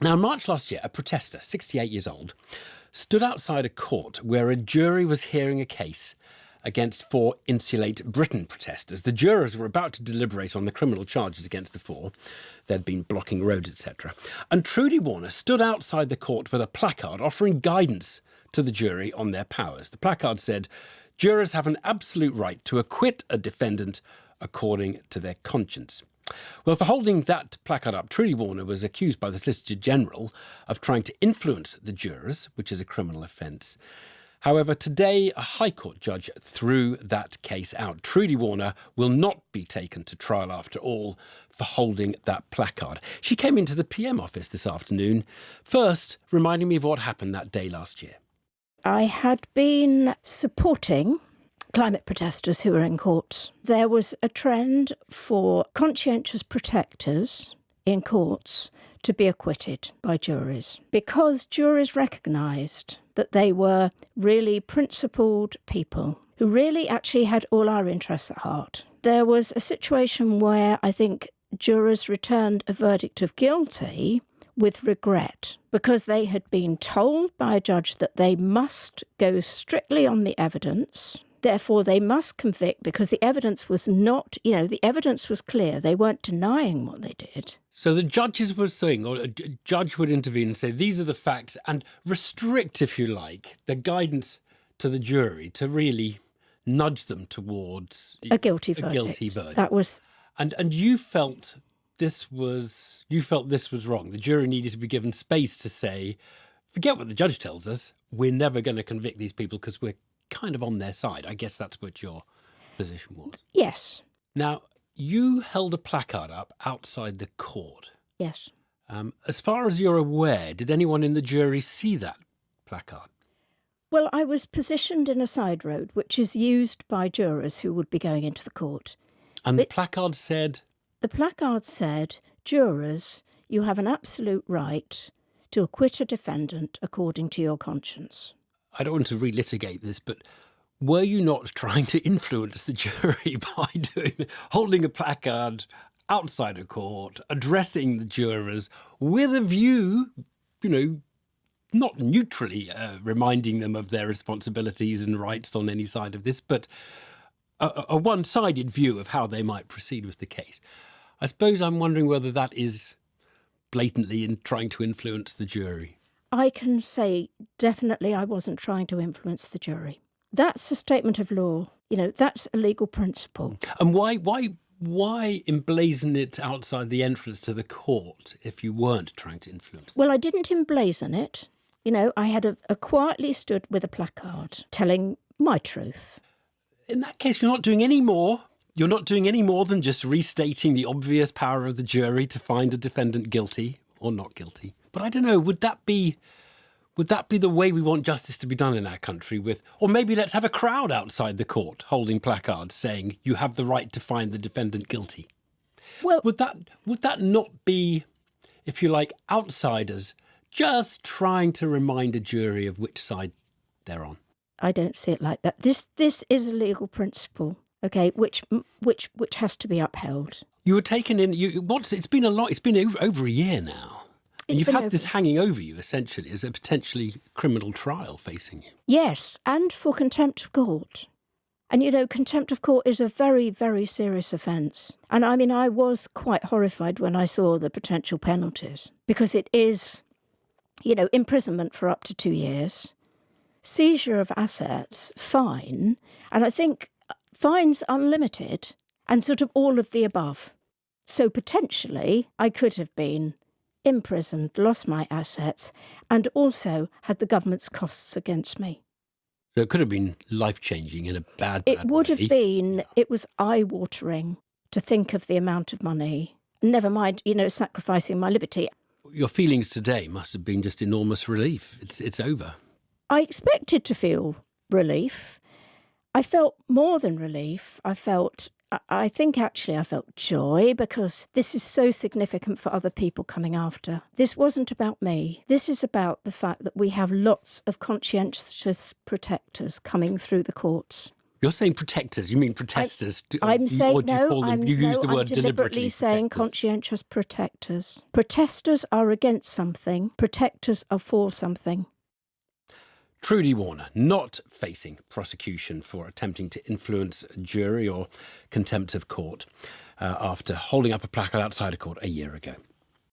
Now, in March last year, a protester, 68 years old, stood outside a court where a jury was hearing a case against 4 Insulate Britain protesters. The jurors were about to deliberate on the criminal charges against the 4. They'd been blocking roads, etc. And Trudi Warner stood outside the court with a placard offering guidance to the jury on their powers. The placard said, "Jurors have an absolute right to acquit a defendant according to their conscience." Well, for holding that placard up, Trudi Warner was accused by the Solicitor General of trying to influence the jurors, which is a criminal offence. However, today, a High Court judge threw that case out. Trudi Warner will not be taken to trial after all for holding that placard. She came into the PM office this afternoon, first reminding me of what happened that day last year. I had been supporting climate protesters who were in courts. There was a trend for conscientious protectors in courts to be acquitted by juries because juries recognised that they were really principled people who really actually had all our interests at heart. There was a situation where I think jurors returned a verdict of guilty with regret because they had been told by a judge that they must go strictly on the evidence. Therefore, they must convict because the evidence was not, the evidence was clear. They weren't denying what they did. So the judges were saying, or a judge would intervene and say, these are the facts, and restrict, if you like, the guidance to the jury to really nudge them towards a guilty verdict. That was, and you felt this was wrong. The jury needed to be given space to say, forget what the judge tells us. We're never going to convict these people because we're kind of on their side. I guess that's what your position was. Yes. Now, you held a placard up outside the court. Yes. As far as you're aware, did anyone in the jury see that placard? Well, I was positioned in a side road, which is used by jurors who would be going into the court. And the placard said? The placard said, jurors, you have an absolute right to acquit a defendant according to your conscience. I don't want to relitigate this, but were you not trying to influence the jury by holding a placard outside a court, addressing the jurors with a view, not neutrally reminding them of their responsibilities and rights on any side of this, but a one-sided view of how they might proceed with the case? I suppose I'm wondering whether that is blatantly in trying to influence the jury. I can say definitely I wasn't trying to influence the jury. That's a statement of law. That's a legal principle. And why emblazon it outside the entrance to the court if you weren't trying to influence them? Well, I didn't emblazon it. I had a quietly stood with a placard telling my truth. In that case, you're not doing any more. You're not doing any more than just restating the obvious power of the jury to find a defendant guilty or not guilty. But I don't know, would that be the way we want justice to be done in our country or maybe let's have a crowd outside the court holding placards saying you have the right to find the defendant guilty? Well, would that not be, if you like, outsiders just trying to remind a jury of which side they're on? I don't see it like that. This is a legal principle, okay, which has to be upheld. You were taken in. It's been over a year now. And you've had this hanging over you, essentially, as a potentially criminal trial facing you. Yes, and for contempt of court. And, contempt of court is a very, very serious offence. And, I was quite horrified when I saw the potential penalties, because it is, imprisonment for up to 2 years, seizure of assets, fine, and I think fines unlimited, and sort of all of the above. So potentially I could have been imprisoned, lost my assets, and also had the government's costs against me. So it could have been life-changing in a bad It would way. have been. It was eye-watering to think of the amount of money. Never mind, sacrificing my liberty. Your feelings today must have been just enormous relief. It's over. I expected to feel relief. I felt more than relief. I felt joy, because this is so significant for other people coming after. This wasn't about me. This is about the fact that we have lots of conscientious protectors coming through the courts. You're saying protectors. You mean protesters? I'm saying or do you no. call them, I'm you use the I'm word deliberately saying protectors. conscientious protectors. Protesters are against something. Protectors are for something. Trudi Warner, not facing prosecution for attempting to influence a jury or contempt of court after holding up a placard outside a court a year ago.